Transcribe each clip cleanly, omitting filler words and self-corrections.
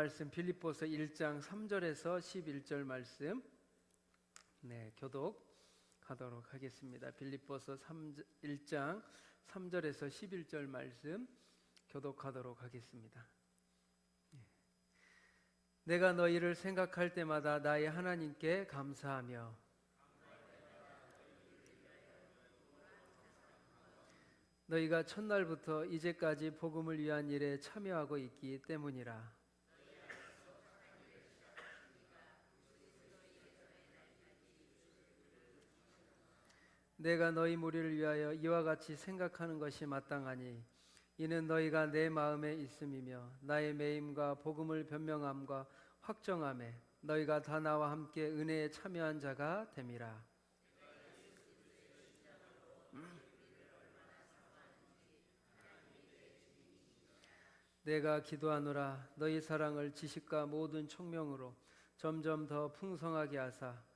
말씀 빌립보서 1장 3절에서 11절 말씀 교독하도록 하겠습니다. 빌립보서 1장 3절에서 11절 말씀 교독하도록 하겠습니다. 내가 너희를 생각할 때마다 나의 하나님께 감사하며 너희가 첫날부터 이제까지 복음을 위한 일에 참여하고 있기 때문이라. 내가 너희 무리를 위하여 이와 같이 생각하는 것이 마땅하니 이는 너희가 내 마음에 있음이며 나의 매임과 복음을 변명함과 확정함에 너희가 다 나와 함께 은혜에 참여한 자가 됨이라. 내가 기도하노라. 너희 사랑을 지식과 모든 총명으로 점점 더 풍성하게 하사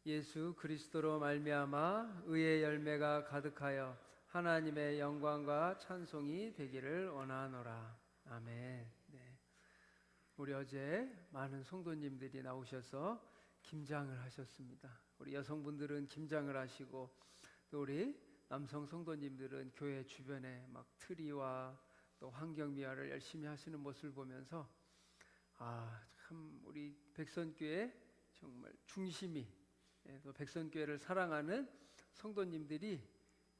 예수 그리스도로 말미암아 의의 열매가 가득하여 하나님의 영광과 찬송이 되기를 원하노라. 아멘. 우리 어제 많은 성도님들이 나오셔서 김장을 하셨습니다. 우리 여성분들은 김장을 하시고 또 우리 남성 성도님들은 교회 주변에 막 트리와 또 환경미화를 열심히 하시는 모습을 보면서 참 우리 백선교회 정말 중심이 또 백선교회를 사랑하는 성도님들이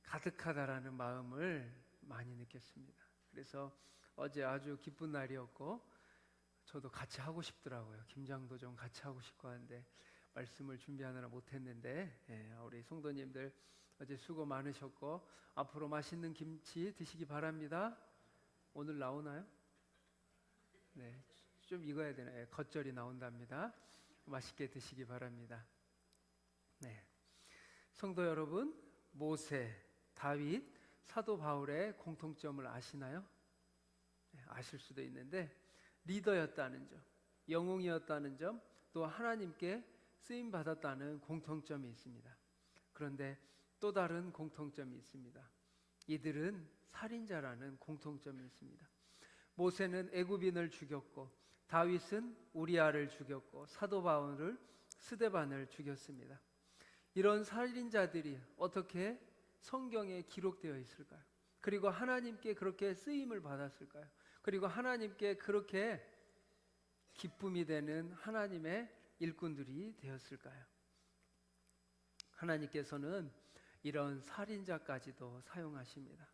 가득하다라는 마음을 많이 느꼈습니다. 그래서 어제 아주 기쁜 날이었고 저도 같이 하고 싶더라고요. 김장도 좀 같이 하고 싶고 하는데 말씀을 준비하느라 못했는데 우리 성도님들 어제 수고 많으셨고 앞으로 맛있는 김치 드시기 바랍니다. 오늘 나오나요? 네, 좀 익어야 되나요? 겉절이 나온답니다. 맛있게 드시기 바랍니다. 성도 여러분, 모세, 다윗, 사도 바울의 공통점을 아시나요? 아실 수도 있는데 리더였다는 점, 영웅이었다는 점, 또 하나님께 쓰임 받았다는 공통점이 있습니다. 그런데 또 다른 공통점이 있습니다. 이들은 살인자라는 공통점이 있습니다. 모세는 애굽인을 죽였고 다윗은 우리아를 죽였고 사도 바울을 스데반을 죽였습니다. 이런 살인자들이 어떻게 성경에 기록되어 있을까요? 그리고 하나님께 그렇게 쓰임을 받았을까요? 그리고 하나님께 그렇게 기쁨이 되는 하나님의 일꾼들이 되었을까요? 하나님께서는 이런 살인자까지도 사용하십니다.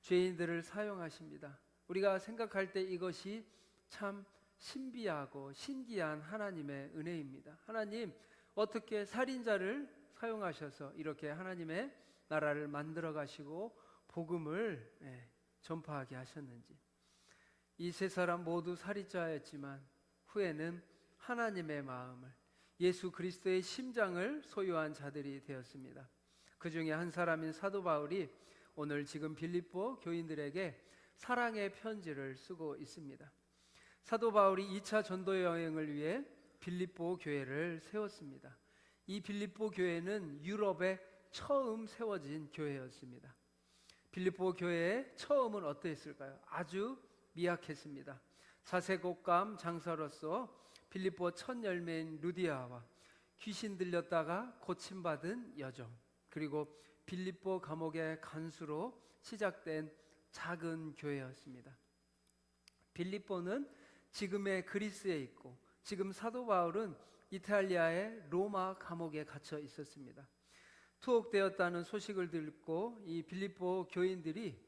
죄인들을 사용하십니다. 우리가 생각할 때 이것이 참 신비하고 신기한 하나님의 은혜입니다. 하나님 어떻게 살인자를 사용하셔서 이렇게 하나님의 나라를 만들어 가시고 복음을 전파하게 하셨는지. 이 세 사람 모두 살인자였지만 후에는 하나님의 마음을, 예수 그리스도의 심장을 소유한 자들이 되었습니다. 그 중에 한 사람인 사도 바울이 오늘 지금 빌립보 교인들에게 사랑의 편지를 쓰고 있습니다. 사도 바울이 2차 전도 여행을 위해 빌립보 교회를 세웠습니다. 이 빌립보 교회는 유럽에 처음 세워진 교회였습니다. 빌립보 교회의 처음은 어떠했을까요? 아주 미약했습니다. 자색옥감 장사로서 빌립보 첫 열매인 루디아와 귀신 들렸다가 고침받은 여종, 그리고 빌립보 감옥의 간수로 시작된 작은 교회였습니다. 빌립보는 지금의 그리스에 있고 지금 사도 바울은 이탈리아의 로마 감옥에 갇혀 있었습니다. 투옥되었다는 소식을 듣고 이 빌립보 교인들이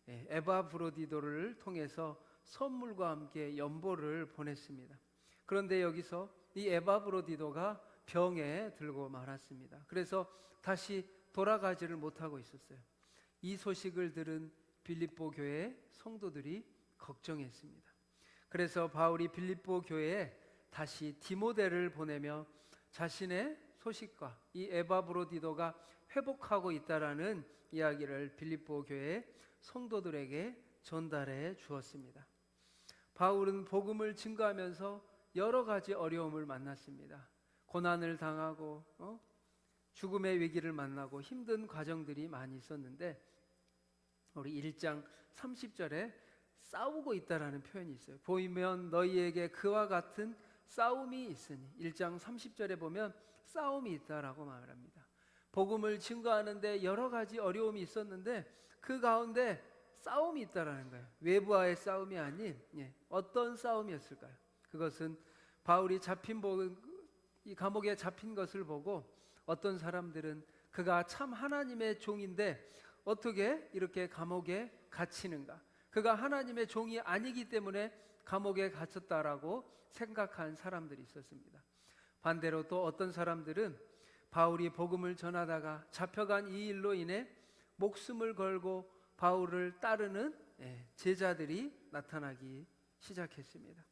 에바브로디도를 통해서 선물과 함께 연보를 보냈습니다. 그런데 여기서 이 에바브로디도가 병에 들고 말았습니다. 그래서 다시 돌아가지를 못하고 있었어요. 이 소식을 들은 빌립보 교회 성도들이 걱정했습니다. 그래서 바울이 빌립보 교회에 다시 디모데를 보내며 자신의 소식과 이 에바브로디도가 회복하고 있다라는 이야기를 빌립보 교회 성도들에게 전달해 주었습니다. 바울은 복음을 증거하면서 여러 가지 어려움을 만났습니다. 고난을 당하고 죽음의 위기를 만나고 힘든 과정들이 많이 있었는데 우리 1장 30절에 싸우고 있다라는 표현이 있어요. 보이면 너희에게 그와 같은 싸움이 있으니 1장 30절에 보면 싸움이 있다라고 말합니다. 복음을 증거하는데 여러 가지 어려움이 있었는데 그 가운데 싸움이 있다라는 거예요. 외부와의 싸움이 아닌 어떤 싸움이었을까요? 그것은 바울이 이 감옥에 잡힌 것을 보고 어떤 사람들은 그가 참 하나님의 종인데 어떻게 이렇게 감옥에 갇히는가? 그가 하나님의 종이 아니기 때문에 감옥에 갇혔다라고 생각한 사람들이 있었습니다. 반대로 또 어떤 사람들은 바울이 복음을 전하다가 잡혀간 이 일로 인해 목숨을 걸고 바울을 따르는 제자들이 나타나기 시작했습니다.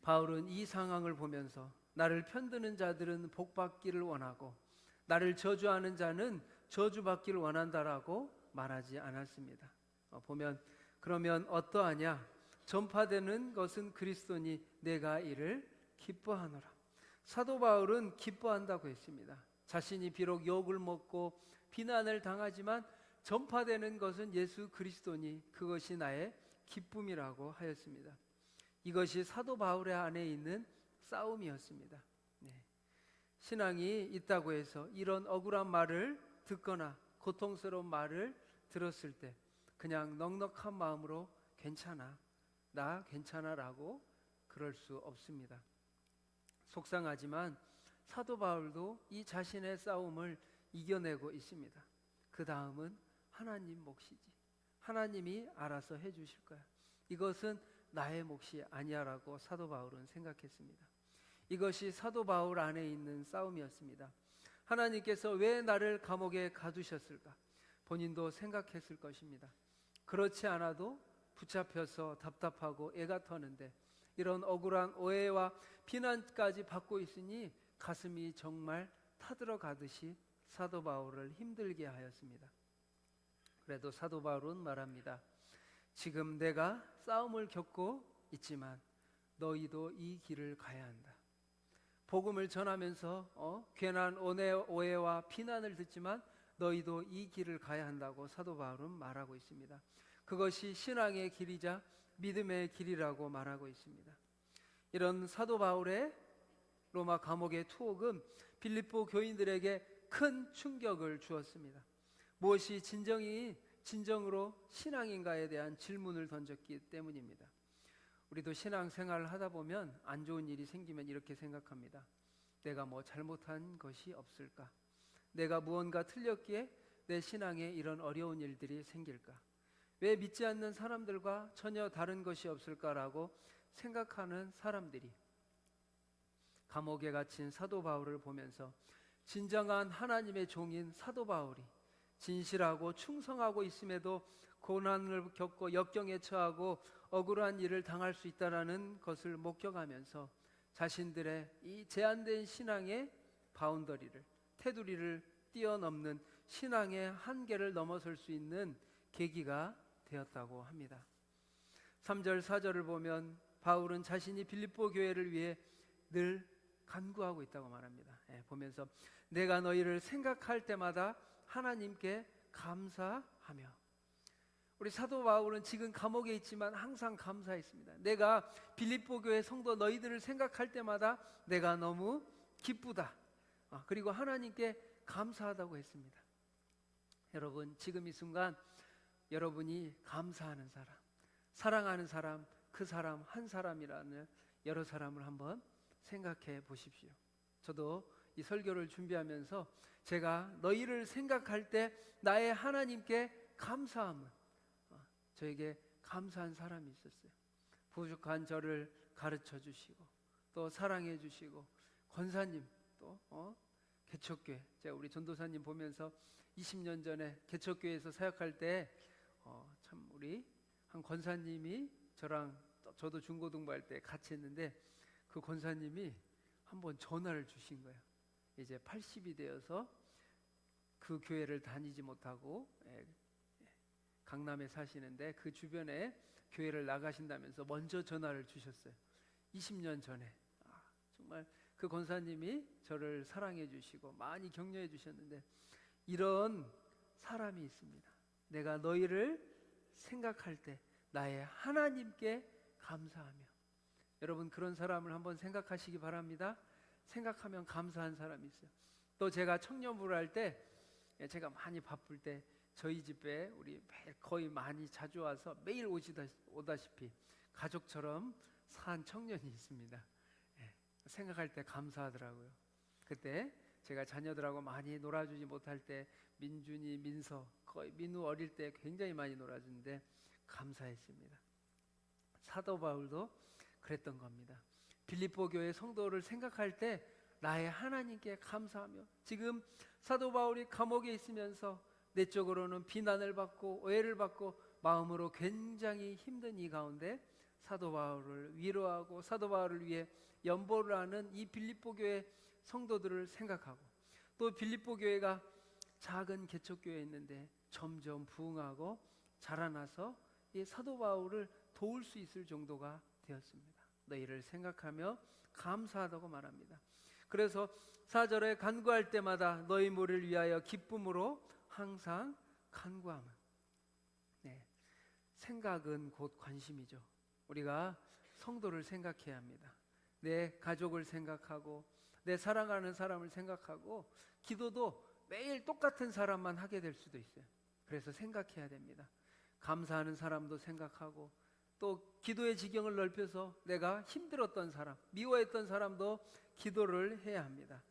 바울은 이 상황을 보면서 나를 편드는 자들은 복받기를 원하고 나를 저주하는 자는 저주받기를 원한다라고 말하지 않았습니다. 보면 그러면 어떠하냐? 전파되는 것은 그리스도니 내가 이를 기뻐하노라. 사도 바울은 기뻐한다고 했습니다. 자신이 비록 욕을 먹고 비난을 당하지만 전파되는 것은 예수 그리스도니 그것이 나의 기쁨이라고 하였습니다. 이것이 사도 바울의 안에 있는 싸움이었습니다. 신앙이 있다고 해서 이런 억울한 말을 듣거나 고통스러운 말을 들었을 때 그냥 넉넉한 마음으로 괜찮아, 나 괜찮아라고 그럴 수 없습니다. 속상하지만 사도 바울도 이 자신의 싸움을 이겨내고 있습니다. 그 다음은 하나님 몫이지. 하나님이 알아서 해주실 거야. 이것은 나의 몫이 아니야라고 사도 바울은 생각했습니다. 이것이 사도 바울 안에 있는 싸움이었습니다. 하나님께서 왜 나를 감옥에 가두셨을까? 본인도 생각했을 것입니다. 그렇지 않아도 붙잡혀서 답답하고 애가 터는데 이런 억울한 오해와 비난까지 받고 있으니 가슴이 정말 타들어가듯이 사도 바울을 힘들게 하였습니다. 그래도 사도 바울은 말합니다. 지금 내가 싸움을 겪고 있지만 너희도 이 길을 가야 한다. 복음을 전하면서 괜한 오해와 비난을 듣지만 너희도 이 길을 가야 한다고 사도 바울은 말하고 있습니다. 그것이 신앙의 길이자 믿음의 길이라고 말하고 있습니다. 이런 사도 바울의 로마 감옥의 투옥은 빌립보 교인들에게 큰 충격을 주었습니다. 무엇이 진정으로 신앙인가에 대한 질문을 던졌기 때문입니다. 우리도 신앙생활을 하다 보면 안 좋은 일이 생기면 이렇게 생각합니다. 내가 뭐 잘못한 것이 없을까? 내가 무언가 틀렸기에 내 신앙에 이런 어려운 일들이 생길까? 왜 믿지 않는 사람들과 전혀 다른 것이 없을까라고 생각하는 사람들이 감옥에 갇힌 사도 바울을 보면서 진정한 하나님의 종인 사도 바울이 진실하고 충성하고 있음에도 고난을 겪고 역경에 처하고 억울한 일을 당할 수 있다는 것을 목격하면서 자신들의 이 제한된 신앙의 바운더리를, 테두리를 뛰어넘는 신앙의 한계를 넘어설 수 있는 계기가 되었다고 합니다. 3절 4절을 보면 바울은 자신이 빌립보 교회를 위해 늘 간구하고 있다고 말합니다. 보면서 내가 너희를 생각할 때마다 하나님께 감사하며. 우리 사도 바울은 지금 감옥에 있지만 항상 감사했습니다. 내가 빌립보 교회 성도 너희들을 생각할 때마다 내가 너무 기쁘다. 그리고 하나님께 감사하다고 했습니다. 여러분, 지금 이 순간 여러분이 감사하는 사람, 사랑하는 사람, 그 사람 한 사람이라는 여러 사람을 한번 생각해 보십시오. 저도 이 설교를 준비하면서 제가 너희를 생각할 때 나의 하나님께 감사함은 저에게 감사한 사람이 있었어요. 부족한 저를 가르쳐 주시고 또 사랑해 주시고 권사님 또 개척교회, 제가 우리 전도사님 보면서 20년 전에 개척교회에서 사역할 때 참 우리 한 권사님이 저도 중고등부할 때 같이 했는데 그 권사님이 한번 전화를 주신 거예요. 이제 80이 되어서 그 교회를 다니지 못하고 강남에 사시는데 그 주변에 교회를 나가신다면서 먼저 전화를 주셨어요. 20년 전에. 정말 그 권사님이 저를 사랑해 주시고 많이 격려해 주셨는데, 이런 사람이 있습니다. 내가 너희를 생각할 때 나의 하나님께 감사하며. 여러분, 그런 사람을 한번 생각하시기 바랍니다. 생각하면 감사한 사람이 있어요. 또 제가 청년부를 할 때, 제가 많이 바쁠 때 저희 집에 우리 거의 많이 자주 와서 매일 오다시피 가족처럼 산 청년이 있습니다. 생각할 때 감사하더라고요. 그때 제가 자녀들하고 많이 놀아주지 못할 때 민준이, 민서, 거의 민우 어릴 때 굉장히 많이 놀아주는데 감사했습니다. 사도 바울도 그랬던 겁니다. 빌립보 교회 성도를 생각할 때 나의 하나님께 감사하며. 지금 사도 바울이 감옥에 있으면서 내적으로는 비난을 받고 오해를 받고 마음으로 굉장히 힘든 이 가운데 사도 바울을 위로하고 사도 바울을 위해 연보를 하는 이 빌립보 교회 성도들을 생각하고, 또 빌립보 교회가 작은 개척교회였는데 점점 부흥하고 자라나서 이 사도 바울을 도울 수 있을 정도가 되었습니다. 너희를 생각하며 감사하다고 말합니다. 그래서 4절에 간구할 때마다 너희 무리를 위하여 기쁨으로 항상 간구함은. 생각은 곧 관심이죠. 우리가 성도를 생각해야 합니다. 내 가족을 생각하고 내 사랑하는 사람을 생각하고, 기도도 매일 똑같은 사람만 하게 될 수도 있어요. 그래서 생각해야 됩니다. 감사하는 사람도 생각하고, 또 기도의 지경을 넓혀서 내가 힘들었던 사람, 미워했던 사람도 기도를 해야 합니다.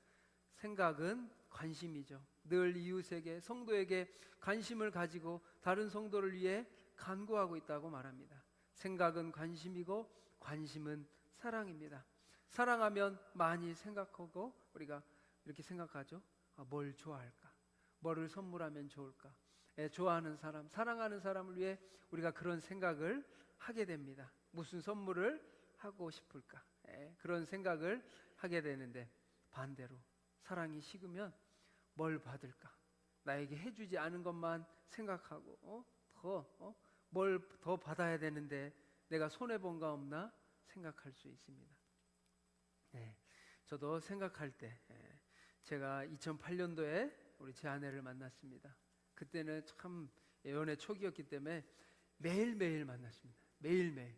생각은 관심이죠. 늘 이웃에게, 성도에게 관심을 가지고 다른 성도를 위해 간구하고 있다고 말합니다. 생각은 관심이고 관심은 사랑입니다. 사랑하면 많이 생각하고, 우리가 이렇게 생각하죠. 뭘 좋아할까? 뭐를 선물하면 좋을까? 좋아하는 사람, 사랑하는 사람을 위해 우리가 그런 생각을 하게 됩니다. 무슨 선물을 하고 싶을까? 그런 생각을 하게 되는데, 반대로 사랑이 식으면 뭘 받을까? 나에게 해주지 않은 것만 생각하고 뭘 더 받아야 되는데 내가 손해본 거 없나 생각할 수 있습니다. 저도 생각할 때, 제가 2008년도에 우리 제 아내를 만났습니다. 그때는 참 연애 초기였기 때문에 매일매일 만났습니다. 매일매일.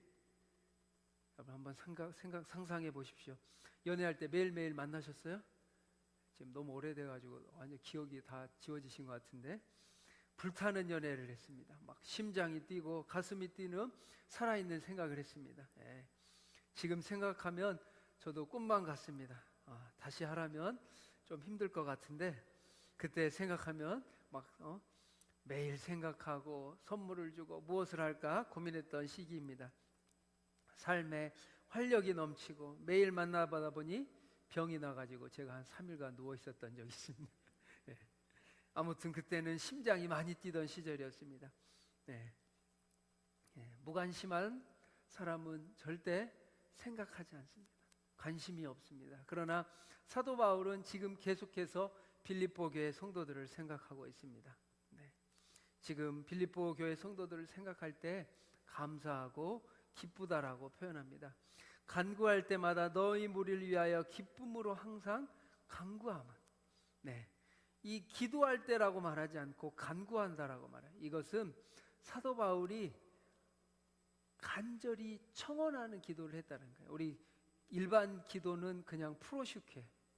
여러분 한번 상상해 보십시오. 연애할 때 매일매일 만나셨어요? 지금 너무 오래돼가지고 완전 기억이 다 지워지신 것 같은데, 불타는 연애를 했습니다. 막 심장이 뛰고 가슴이 뛰는 살아있는 생각을 했습니다. 지금 생각하면 저도 꿈만 같습니다. 다시 하라면 좀 힘들 것 같은데, 그때 생각하면 막 매일 생각하고 선물을 주고 무엇을 할까 고민했던 시기입니다. 삶에 활력이 넘치고 매일 만나보다 보니 병이 나가지고 제가 한 3일간 누워 있었던 적이 있습니다. 아무튼 그때는 심장이 많이 뛰던 시절이었습니다. 무관심한 사람은 절대 생각하지 않습니다. 관심이 없습니다. 그러나 사도 바울은 지금 계속해서 빌립보 교회 성도들을 생각하고 있습니다. 지금 빌립보 교회 성도들을 생각할 때 감사하고 기쁘다라고 표현합니다. 간구할 때마다 너희 무리를 위하여 기쁨으로 항상 간구함은. 이 기도할 때라고 말하지 않고 간구한다라고 말해요. 이것은 사도 바울이 간절히 청원하는 기도를 했다는 거예요. 우리 일반 기도는 그냥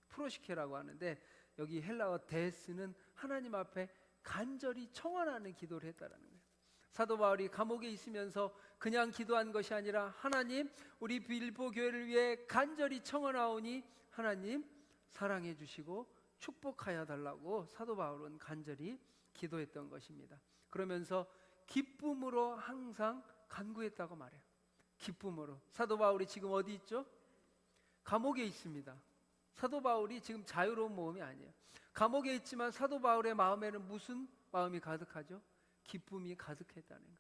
프로시케라고 하는데, 여기 헬라어 데스는 하나님 앞에 간절히 청원하는 기도를 했다는 거예요. 사도 바울이 감옥에 있으면서 그냥 기도한 것이 아니라, 하나님, 우리 빌립보 교회를 위해 간절히 청원하오니 하나님 사랑해 주시고 축복하여 달라고 사도 바울은 간절히 기도했던 것입니다. 그러면서 기쁨으로 항상 간구했다고 말해요. 기쁨으로. 사도 바울이 지금 어디 있죠? 감옥에 있습니다. 사도 바울이 지금 자유로운 마음이 아니에요. 감옥에 있지만 사도 바울의 마음에는 무슨 마음이 가득하죠? 기쁨이 가득했다는 거예요.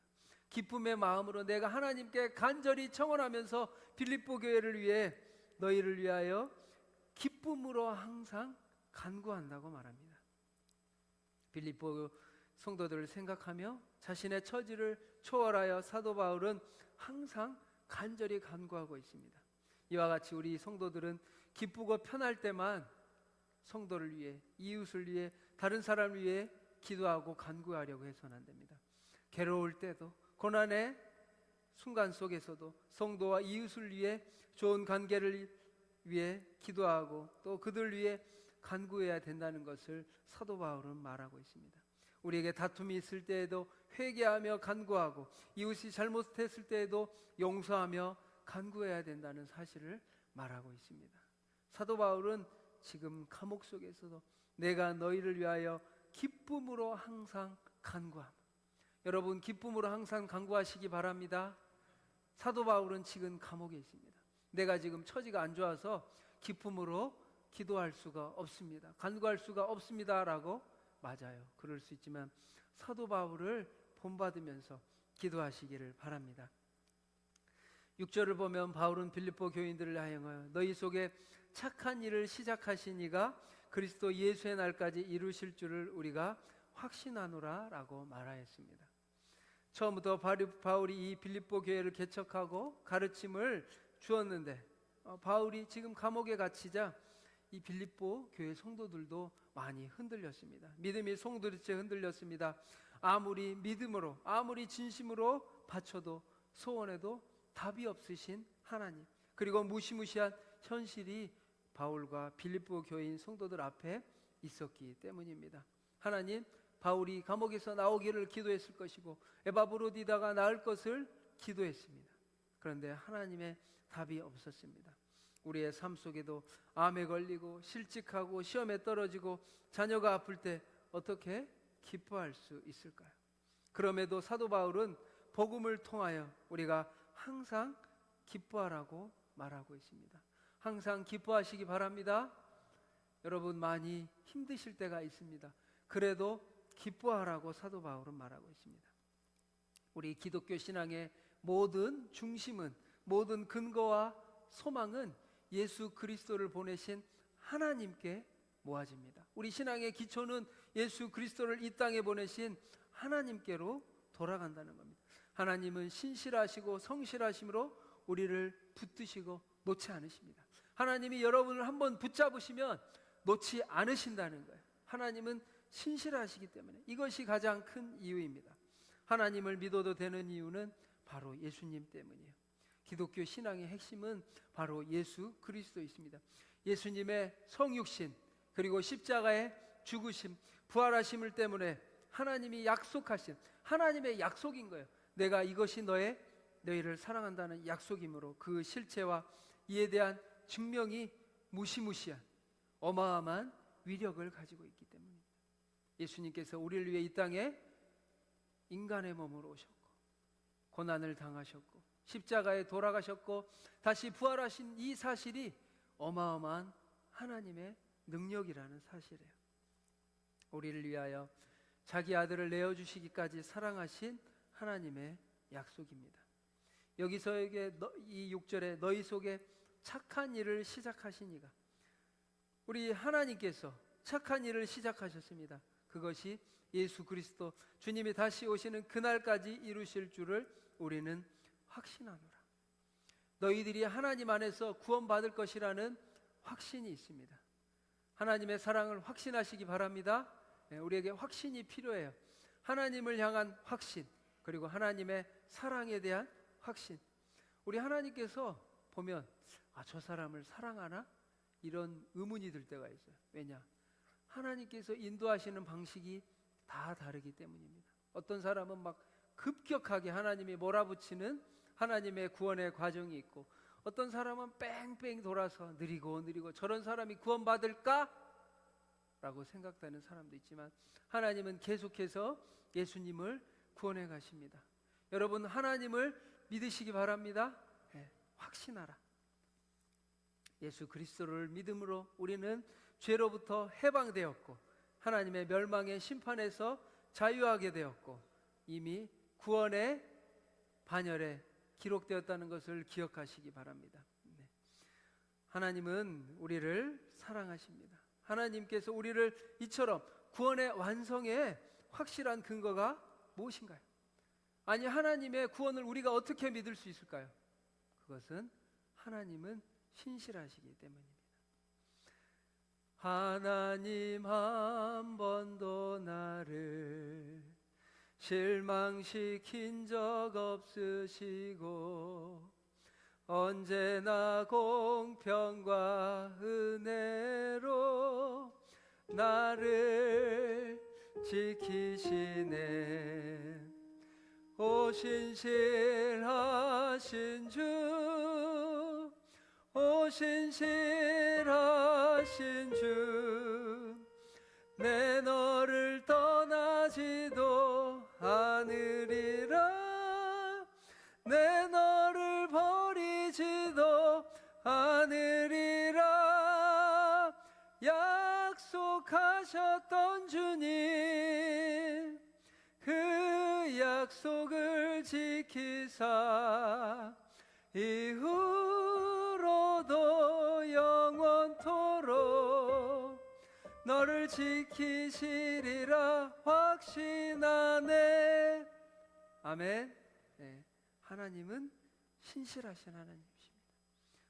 기쁨의 마음으로 내가 하나님께 간절히 청원하면서 빌립보 교회를 위해, 너희를 위하여 기쁨으로 항상 간구한다고 말합니다. 빌립보 성도들을 생각하며 자신의 처지를 초월하여 사도 바울은 항상 간절히 간구하고 있습니다. 이와 같이 우리 성도들은 기쁘고 편할 때만 성도를 위해, 이웃을 위해, 다른 사람을 위해 기도하고 간구하려고 해서는 안 됩니다. 괴로울 때도, 고난의 순간 속에서도 성도와 이웃을 위해, 좋은 관계를 위해 기도하고 또 그들 위해 간구해야 된다는 것을 사도 바울은 말하고 있습니다. 우리에게 다툼이 있을 때에도 회개하며 간구하고, 이웃이 잘못했을 때에도 용서하며 간구해야 된다는 사실을 말하고 있습니다. 사도 바울은 지금 감옥 속에서도 내가 너희를 위하여 기쁨으로 항상 간구함. 여러분, 기쁨으로 항상 간구하시기 바랍니다. 사도 바울은 지금 감옥에 있습니다. 내가 지금 처지가 안 좋아서 기쁨으로 기도할 수가 없습니다, 간구할 수가 없습니다 라고, 맞아요, 그럴 수 있지만 사도 바울을 본받으면서 기도하시기를 바랍니다. 6절을 보면 바울은 빌립보 교인들을 하여하여 너희 속에 착한 일을 시작하신 이가 그리스도 예수의 날까지 이루실 줄을 우리가 확신하노라 라고 말하였습니다. 처음부터 바울이 이 빌립보 교회를 개척하고 가르침을 주었는데, 바울이 지금 감옥에 갇히자 이 빌립보 교회 성도들도 많이 흔들렸습니다. 믿음이 송두리째 흔들렸습니다. 아무리 믿음으로, 아무리 진심으로 바쳐도 소원해도 답이 없으신 하나님, 그리고 무시무시한 현실이 바울과 빌립보 교인 성도들 앞에 있었기 때문입니다. 하나님, 바울이 감옥에서 나오기를 기도했을 것이고 에바브로디다가 나을 것을 기도했습니다. 그런데 하나님의 답이 없었습니다. 우리의 삶 속에도 암에 걸리고 실직하고 시험에 떨어지고 자녀가 아플 때 어떻게 기뻐할 수 있을까요? 그럼에도 사도 바울은 복음을 통하여 우리가 항상 기뻐하라고 말하고 있습니다. 항상 기뻐하시기 바랍니다. 여러분, 많이 힘드실 때가 있습니다. 그래도 기뻐하라고 사도 바울은 말하고 있습니다. 우리 기독교 신앙의 모든 중심은, 모든 근거와 소망은 예수 그리스도를 보내신 하나님께 모아집니다. 우리 신앙의 기초는 예수 그리스도를 이 땅에 보내신 하나님께로 돌아간다는 겁니다. 하나님은 신실하시고 성실하심으로 우리를 붙드시고 놓지 않으십니다. 하나님이 여러분을 한번 붙잡으시면 놓지 않으신다는 거예요. 하나님은 신실하시기 때문에, 이것이 가장 큰 이유입니다. 하나님을 믿어도 되는 이유는 바로 예수님 때문이에요. 기독교 신앙의 핵심은 바로 예수 그리스도 있습니다. 예수님의 성육신, 그리고 십자가의 죽으심, 부활하심을 때문에 하나님이 약속하신 하나님의 약속인 거예요. 내가 이것이 너희를 사랑한다는 약속이므로 그 실체와 이에 대한 증명이 무시무시한 어마어마한 위력을 가지고 있기 때문입니다. 예수님께서 우리를 위해 이 땅에 인간의 몸으로 오셨고 고난을 당하셨고 십자가에 돌아가셨고 다시 부활하신 이 사실이 어마어마한 하나님의 능력이라는 사실이에요. 우리를 위하여 자기 아들을 내어주시기까지 사랑하신 하나님의 약속입니다. 여기서 이 6절에 너희 속에 착한 일을 시작하신 이가, 우리 하나님께서 착한 일을 시작하셨습니다. 그것이 예수 그리스도 주님이 다시 오시는 그날까지 이루실 줄을 우리는 확신하노라. 너희들이 하나님 안에서 구원받을 것이라는 확신이 있습니다. 하나님의 사랑을 확신하시기 바랍니다. 우리에게 확신이 필요해요. 하나님을 향한 확신, 그리고 하나님의 사랑에 대한 확신. 우리 하나님께서 보면 저 사람을 사랑하나? 이런 의문이 들 때가 있어요. 왜냐? 하나님께서 인도하시는 방식이 다 다르기 때문입니다. 어떤 사람은 막 급격하게 하나님이 몰아붙이는 하나님의 구원의 과정이 있고, 어떤 사람은 뺑뺑 돌아서 느리고 저런 사람이 구원받을까? 라고 생각되는 사람도 있지만 하나님은 계속해서 예수님을 구원해 가십니다. 여러분, 하나님을 믿으시기 바랍니다. 확신하라. 예수 그리스도를 믿음으로 우리는 죄로부터 해방되었고 하나님의 멸망의 심판에서 자유하게 되었고 이미 구원의 반열에 기록되었다는 것을 기억하시기 바랍니다. 하나님은 우리를 사랑하십니다. 하나님께서 우리를 이처럼 구원의 완성에 확실한 근거가 무엇인가요? 아니, 하나님의 구원을 우리가 어떻게 믿을 수 있을까요? 그것은 하나님은 신실하시기 때문입니다. 하나님 한 번도 나를 실망시킨 적 없으시고 언제나 공평과 은혜로 나를 지키시네. 오 신실하신 주, 오 신실하신 주, 내 너를 떠나지도 않으리라. 내 너를 버리지도 않으리라. 약속하셨던 주님, 그 약속을 지키사 이후로도 영원토록 너를 지키시리라 확신하네. 아멘. 네. 하나님은 신실하신 하나님이십니다.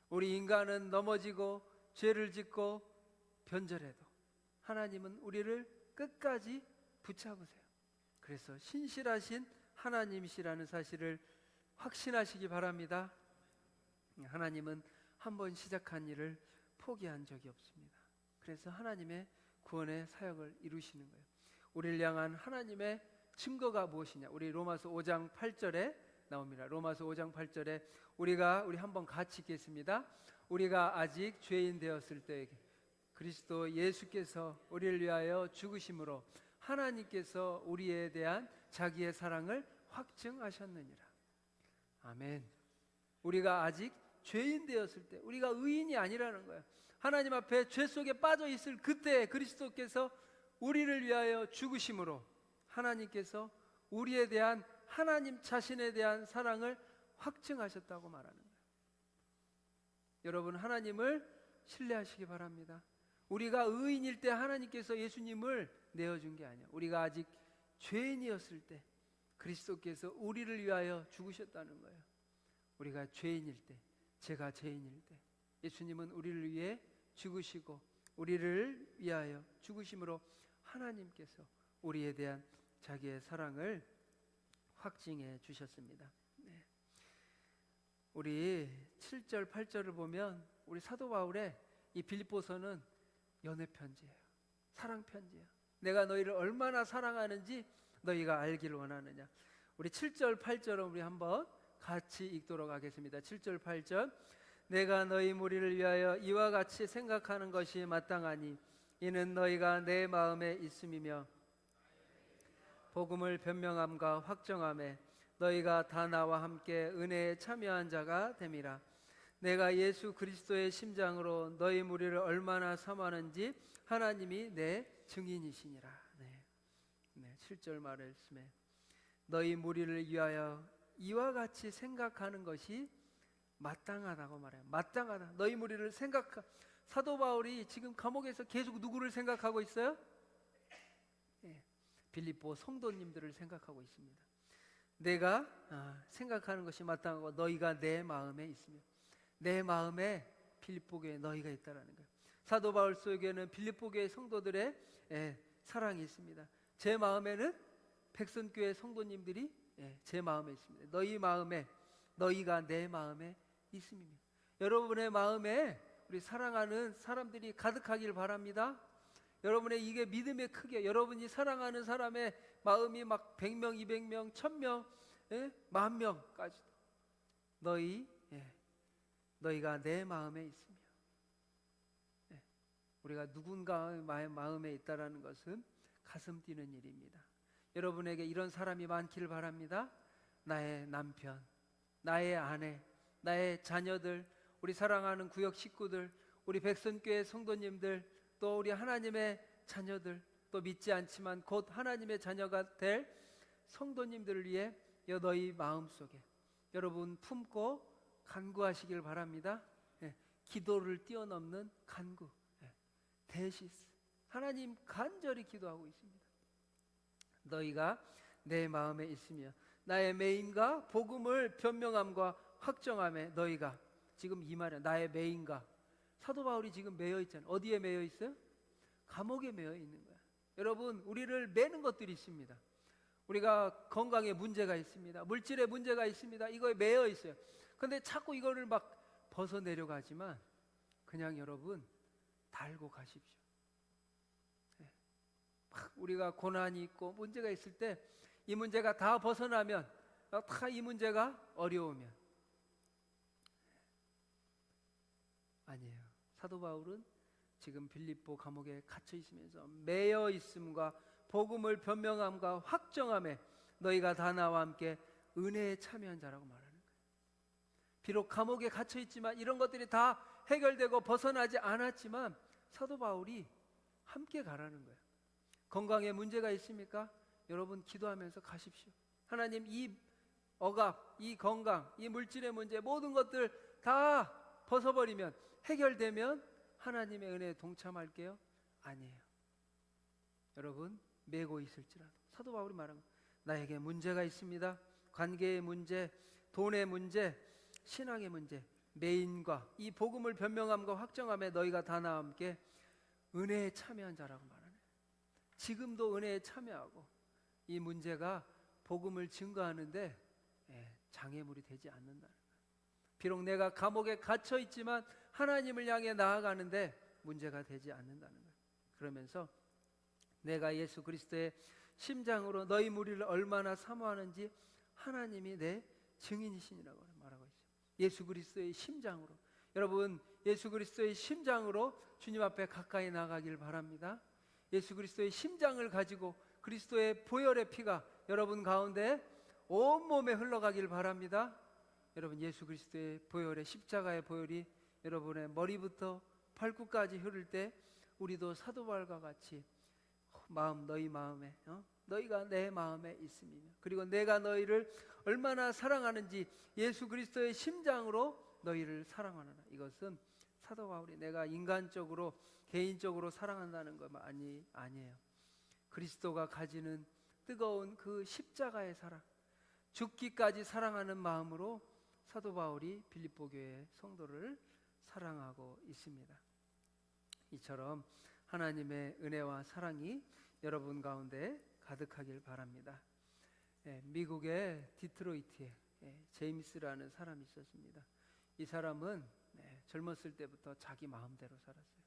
우리 인간은 넘어지고 죄를 짓고 변절해도 하나님은 우리를 끝까지 붙잡으세요. 그래서 신실하신 하나님이시라는 사실을 확신하시기 바랍니다. 하나님은 한번 시작한 일을 포기한 적이 없습니다. 그래서 하나님의 구원의 사역을 이루시는 거예요. 우리를 향한 하나님의 증거가 무엇이냐? 우리 로마서 5장 8절에 나옵니다. 로마서 5장 8절에 우리 한번 같이 읽겠습니다. 우리가 아직 죄인 되었을 때 그리스도 예수께서 우리를 위하여 죽으심으로 하나님께서 우리에 대한 자기의 사랑을 확증하셨느니라. 아멘. 우리가 아직 죄인 되었을 때, 우리가 의인이 아니라는 거예요. 하나님 앞에 죄 속에 빠져 있을 그때 그리스도께서 우리를 위하여 죽으심으로 하나님께서 우리에 대한 하나님 자신에 대한 사랑을 확증하셨다고 말하는 거예요. 여러분, 하나님을 신뢰하시기 바랍니다. 우리가 의인일 때 하나님께서 예수님을 내어준 게 아니에요. 우리가 아직 죄인이었을 때 그리스도께서 우리를 위하여 죽으셨다는 거예요. 우리가 죄인일 때, 제가 죄인일 때 예수님은 우리를 위해 죽으시고 우리를 위하여 죽으심으로 하나님께서 우리에 대한 자기의 사랑을 확증해 주셨습니다. 네. 우리 7절 8절을 보면 우리 사도 바울의 이 빌립보서는 연애 편지예요. 사랑 편지예요. 내가 너희를 얼마나 사랑하는지 너희가 알기를 원하느냐. 우리 7절 8절은 우리 한번 같이 읽도록 하겠습니다. 7절 8절. 내가 너희 무리를 위하여 이와 같이 생각하는 것이 마땅하니 이는 너희가 내 마음에 있음이며 복음을 변명함과 확정함에 너희가 다 나와 함께 은혜에 참여한 자가 됨이라. 내가 예수 그리스도의 심장으로 너희 무리를 얼마나 사모하는지 하나님이 내 증인이시니라. 네. 7절 말씀에 너희 무리를 위하여 이와 같이 생각하는 것이 마땅하다고 말해요. 마땅하다. 너희 무리를 사도 바울이 지금 감옥에서 계속 누구를 생각하고 있어요? 네. 빌립보 성도님들을 생각하고 있습니다. 내가 생각하는 것이 마땅하고 너희가 내 마음에 있으며, 내 마음에 빌립보 교회에 너희가 있다라는 거예요. 사도 바울 속에는 빌립보 교회 성도들의 사랑이 있습니다. 제 마음에는 백선교회 성도님들이 제 마음에 있습니다. 너희 마음에, 너희가 내 마음에 있음이며. 여러분의 마음에 우리 사랑하는 사람들이 가득하길 바랍니다. 여러분의 이게 믿음의 크기예요. 여러분이 사랑하는 사람의 마음이 막 100명, 200명, 1000명, 10,000명까지 너희가 내 마음에 있으며. 우리가 누군가의 마음에 있다라는 것은 가슴 뛰는 일입니다. 여러분에게 이런 사람이 많기를 바랍니다. 나의 남편, 나의 아내, 나의 자녀들, 우리 사랑하는 구역 식구들, 우리 백선교회 성도님들, 또 우리 하나님의 자녀들, 또 믿지 않지만 곧 하나님의 자녀가 될 성도님들을 위해 너희 마음속에 여러분 품고 간구하시길 바랍니다. 기도를 뛰어넘는 간구, 데시스, 하나님 간절히 기도하고 있습니다. 너희가 내 마음에 있으며 나의 매임과 복음을 변명함과 확정함에 너희가, 지금 이 말이야, 나의 매임과. 사도 바울이 지금 매여 있잖아요. 어디에 매여 있어요? 감옥에 매여 있는 거야. 여러분, 우리를 매는 것들이 있습니다. 우리가 건강에 문제가 있습니다. 물질에 문제가 있습니다. 이거에 매여 있어요. 근데 자꾸 이거를 막 벗어내려고 하지만 그냥 여러분 달고 가십시오. 막 우리가 고난이 있고 문제가 있을 때 이 문제가 다 벗어나면, 다 이 문제가 어려우면, 아니에요. 사도 바울은 지금 빌립보 감옥에 갇혀 있으면서 매여 있음과 복음을 변명함과 확정함에 너희가 다 나와 함께 은혜에 참여한 자라고 말하는 거예요. 비록 감옥에 갇혀 있지만 이런 것들이 다 해결되고 벗어나지 않았지만 사도 바울이 함께 가라는 거예요. 건강에 문제가 있습니까? 여러분 기도하면서 가십시오. 하나님, 이 억압, 이 건강, 이 물질의 문제, 모든 것들 다 벗어버리면, 해결되면 하나님의 은혜에 동참할게요? 아니에요. 여러분, 매고 있을지라도 사도 바울이 말한 거, 나에게 문제가 있습니다. 관계의 문제, 돈의 문제, 신앙의 문제, 매인과 이 복음을 변명함과 확정함에 너희가 다 나와 함께 은혜에 참여한 자라고 말하네. 지금도 은혜에 참여하고 이 문제가 복음을 증거하는데 장애물이 되지 않는다는 거예요. 비록 내가 감옥에 갇혀 있지만 하나님을 향해 나아가는데 문제가 되지 않는다는 거예요. 그러면서 내가 예수 그리스도의 심장으로 너희 무리를 얼마나 사모하는지 하나님이 내 증인이시니라고 말하고 있어요. 예수 그리스도의 심장으로, 여러분 예수 그리스도의 심장으로 주님 앞에 가까이 나가길 바랍니다. 예수 그리스도의 심장을 가지고 그리스도의 보혈의 피가 여러분 가운데 온몸에 흘러가길 바랍니다. 여러분, 예수 그리스도의 보혈의 십자가의 보혈이 여러분의 머리부터 발끝까지 흐를 때 우리도 사도 바울과 같이 마음, 너희 마음에 너희가 내 마음에 있음이며, 그리고 내가 너희를 얼마나 사랑하는지 예수 그리스도의 심장으로 너희를 사랑하노라. 이것은 사도 바울이 내가 인간적으로 개인적으로 사랑한다는 것 아니에요. 그리스도가 가지는 뜨거운 그 십자가의 사랑, 죽기까지 사랑하는 마음으로 사도 바울이 빌립보 교회 성도를 사랑하고 있습니다. 이처럼 하나님의 은혜와 사랑이 여러분 가운데 가득하길 바랍니다. 미국의 디트로이트에 제임스라는 사람이 있었습니다. 이 사람은 젊었을 때부터 자기 마음대로 살았어요.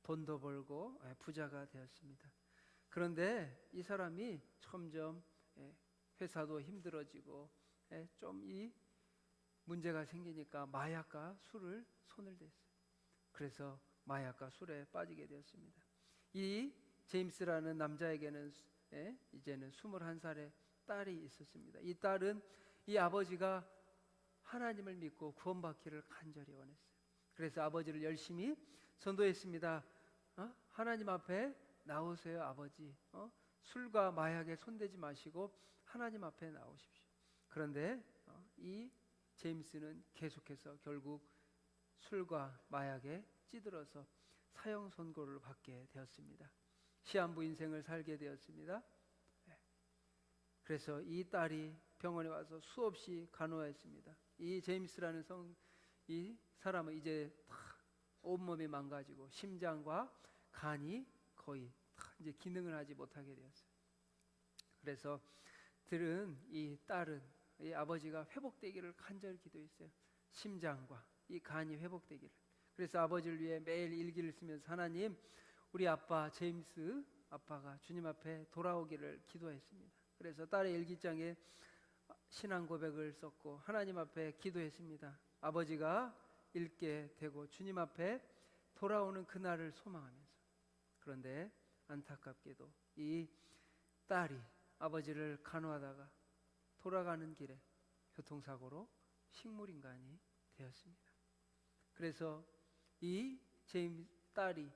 돈도 벌고 부자가 되었습니다. 그런데 이 사람이 점점 회사도 힘들어지고 좀 이 문제가 생기니까 마약과 술을 손을 댔어요. 그래서 마약과 술에 빠지게 되었습니다. 이 제임스라는 남자에게는 이제는 21살의 딸이 있었습니다. 이 딸은 이 아버지가 하나님을 믿고 구원받기를 간절히 원했어요. 그래서 아버지를 열심히 전도했습니다. 하나님 앞에 나오세요, 아버지. 술과 마약에 손대지 마시고 하나님 앞에 나오십시오. 그런데 이 제임스는 계속해서 결국 술과 마약에 찌들어서 사형 선고를 받게 되었습니다. 시한부 인생을 살게 되었습니다. 그래서 이 딸이 병원에 와서 수없이 간호했습니다. 이 제임스라는 이 사람은 이제 다 온몸이 망가지고 심장과 간이 거의 다 이제 기능을 하지 못하게 되었어요. 그래서 이 딸은 이 아버지가 회복되기를 간절히 기도했어요. 심장과 이 간이 회복되기를. 그래서 아버지를 위해 매일 일기를 쓰면서 하나님, 우리 아빠 제임스 아빠가 주님 앞에 돌아오기를 기도했습니다. 그래서 딸의 일기장에 신앙 고백을 썼고 하나님 앞에 기도했습니다. 아버지가 읽게 되고 주님 앞에 돌아오는 그날을 소망하면서. 그런데 안타깝게도 이 딸이 아버지를 간호하다가 돌아가는 길에 교통사고로 식물인간이 되었습니다. 그래서 이 제임스 딸이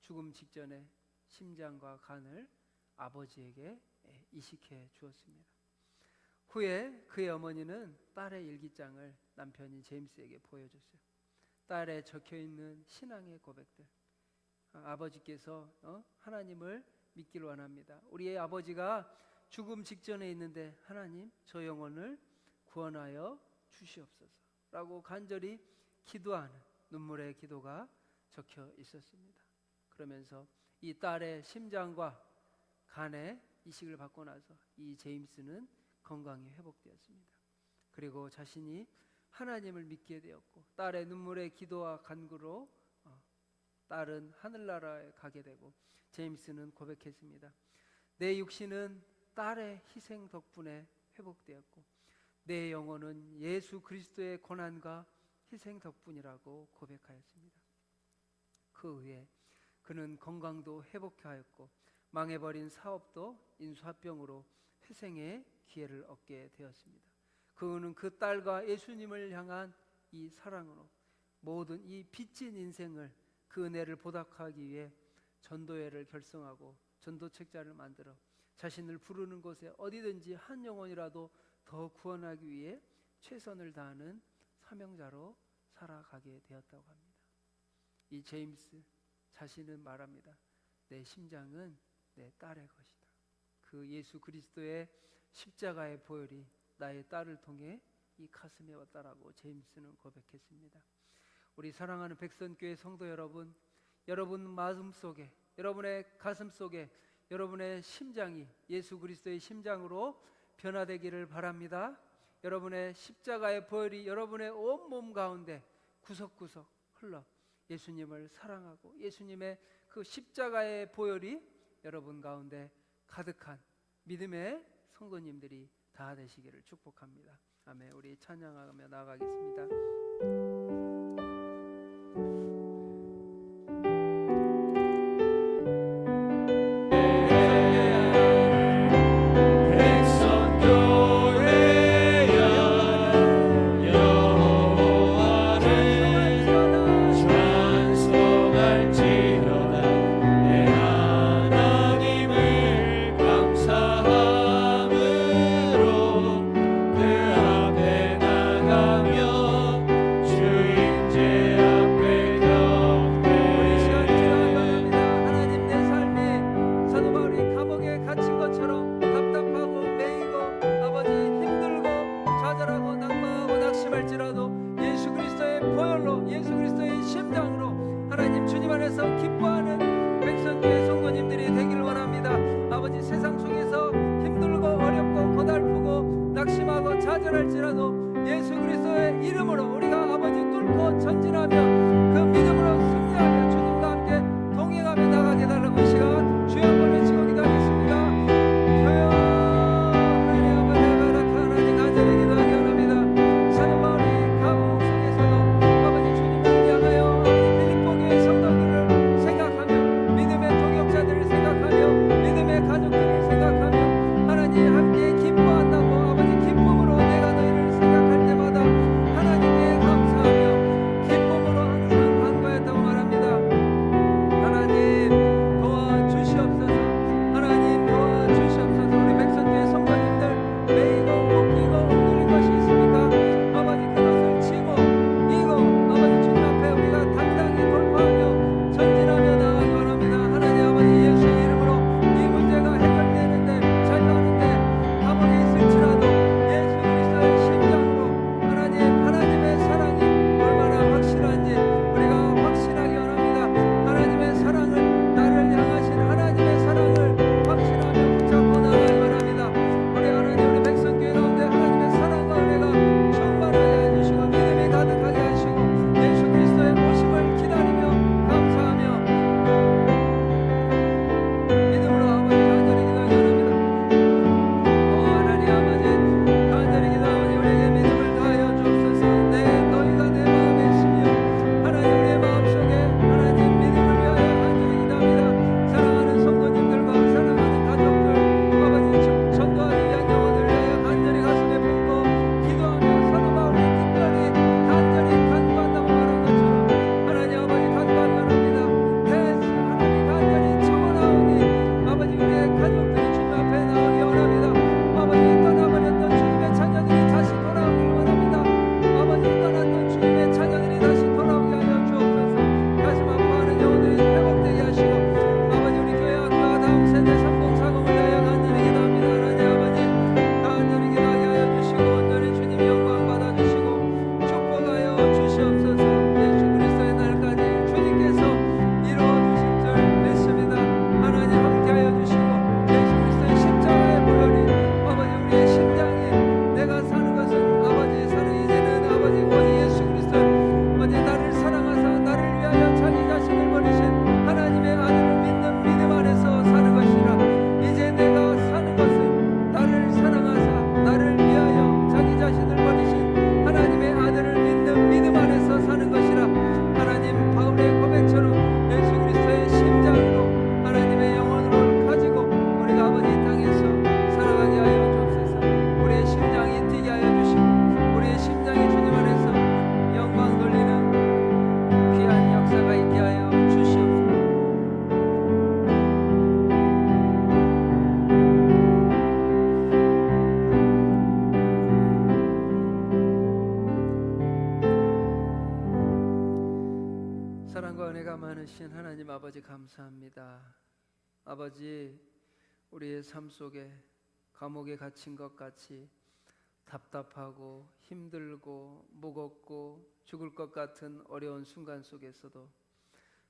죽음 직전에 심장과 간을 아버지에게 이식해 주었습니다. 후에 그의 어머니는 딸의 일기장을 남편인 제임스에게 보여줬어요. 딸에 적혀있는 신앙의 고백들. 아버지께서 하나님을 믿기를 원합니다. 우리의 아버지가 죽음 직전에 있는데 하나님, 저 영혼을 구원하여 주시옵소서 라고 간절히 기도하는 눈물의 기도가 적혀 있었습니다. 그러면서 이 딸의 심장과 간에 이식을 받고 나서 이 제임스는 건강이 회복되었습니다. 그리고 자신이 하나님을 믿게 되었고 딸의 눈물의 기도와 간구로 딸은 하늘나라에 가게 되고 제임스는 고백했습니다. 내 육신은 딸의 희생 덕분에 회복되었고 내 영혼은 예수 그리스도의 고난과 희생 덕분이라고 고백하였습니다. 그 후에 그는 건강도 회복하였고 망해버린 사업도 인수합병으로 회생의 기회를 얻게 되었습니다. 그는 그 딸과 예수님을 향한 이 사랑으로 모든 이 빚진 인생을 그 은혜를 보답하기 위해 전도회를 결성하고 전도책자를 만들어 자신을 부르는 곳에 어디든지 한 영혼이라도 더 구원하기 위해 최선을 다하는 사명자로 살아가게 되었다고 합니다. 이 제임스 자신은 말합니다. 내 심장은 내 딸의 것이다. 그 예수 그리스도의 십자가의 보혈이 나의 딸을 통해 이 가슴에 왔다라고 제임스는 고백했습니다. 우리 사랑하는 백선교회 성도 여러분, 여러분 마음속에, 여러분의 가슴속에 여러분의 심장이 예수 그리스도의 심장으로 변화되기를 바랍니다. 여러분의 십자가의 보혈이 여러분의 온몸 가운데 구석구석 흘러 예수님을 사랑하고 예수님의 그 십자가의 보혈이 여러분 가운데 가득한 믿음의 성도님들이 다 되시기를 축복합니다. 아멘. 우리 찬양하며 나아가겠습니다. 좌절할지라도 예수 그리스도의 이름으로 우리가 아버지 뚫고 전진하며 그 믿음으로 승리하며 주님과 함께 동행하며 나가게 달라고 이 시간 주여 한번 외치고 기도하겠습니다. 주여 하나님 아버지 하나님 간절히 기도하기 원합니다. 사는 마을의 가문 속에서도 아버지 주님을 향하여 아버지 빌립보 교회 성도들을 생각하며 믿음의 동역자들을 생각하며 믿음의 가족들을 생각하며 하나님 함께 기뻐한다고 아버지 기쁨으로 내가 너희를 생각할 때마다 하나님의 전능하신 하나님 아버지 감사합니다. 아버지, 우리의 삶 속에 감옥에 갇힌 것 같이 답답하고 힘들고 무겁고 죽을 것 같은 어려운 순간 속에서도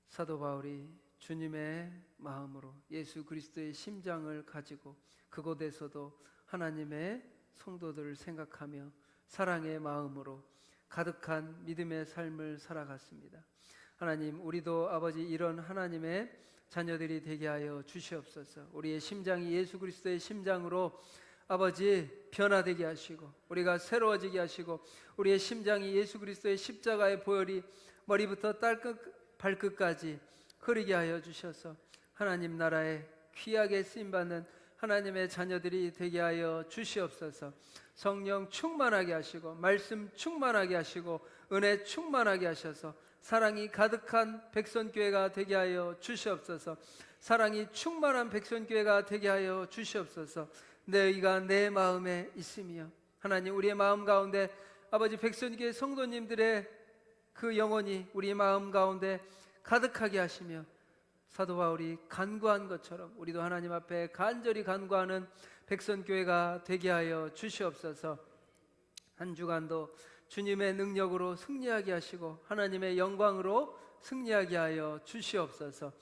사도 바울이 주님의 마음으로 예수 그리스도의 심장을 가지고 그곳에서도 하나님의 성도들을 생각하며 사랑의 마음으로 가득한 믿음의 삶을 살아갔습니다. 하나님, 우리도 아버지 이런 하나님의 자녀들이 되게 하여 주시옵소서. 우리의 심장이 예수 그리스도의 심장으로 아버지 변화되게 하시고 우리가 새로워지게 하시고 우리의 심장이 예수 그리스도의 십자가의 보혈이 머리부터 발끝까지 흐르게 하여 주셔서 하나님 나라에 귀하게 쓰임받는 하나님의 자녀들이 되게 하여 주시옵소서. 성령 충만하게 하시고 말씀 충만하게 하시고 은혜 충만하게 하셔서 사랑이 가득한 백선교회가 되게 하여 주시옵소서. 사랑이 충만한 백선교회가 되게 하여 주시옵소서. 너희가 내 마음에 있으며 하나님 우리의 마음 가운데 아버지 백선교회 성도님들의 그 영혼이 우리 마음 가운데 가득하게 하시며 사도 바울이 간구한 것처럼 우리도 하나님 앞에 간절히 간구하는 백선교회가 되게 하여 주시옵소서. 한 주간도 주님의 능력으로 승리하게 하시고 하나님의 영광으로 승리하게 하여 주시옵소서.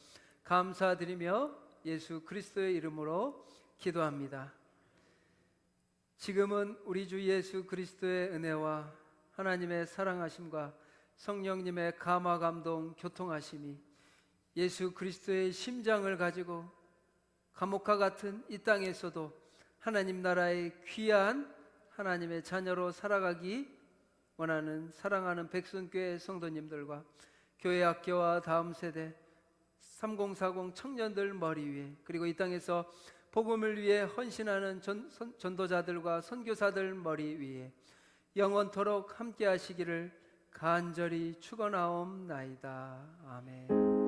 감사드리며 예수 그리스도의 이름으로 기도합니다. 지금은 우리 주 예수 그리스도의 은혜와 하나님의 사랑하심과 성령님의 감화 감동 교통하심이 예수 그리스도의 심장을 가지고 감옥과 같은 이 땅에서도 하나님 나라의 귀한 하나님의 자녀로 살아가기 원하는 사랑하는 백선교회 성도님들과 교회 학교와 다음 세대 3040 청년들 머리 위에 그리고 이 땅에서 복음을 위해 헌신하는 전도자들과 선교사들 머리 위에 영원토록 함께 하시기를 간절히 축원하옵나이다. 아멘.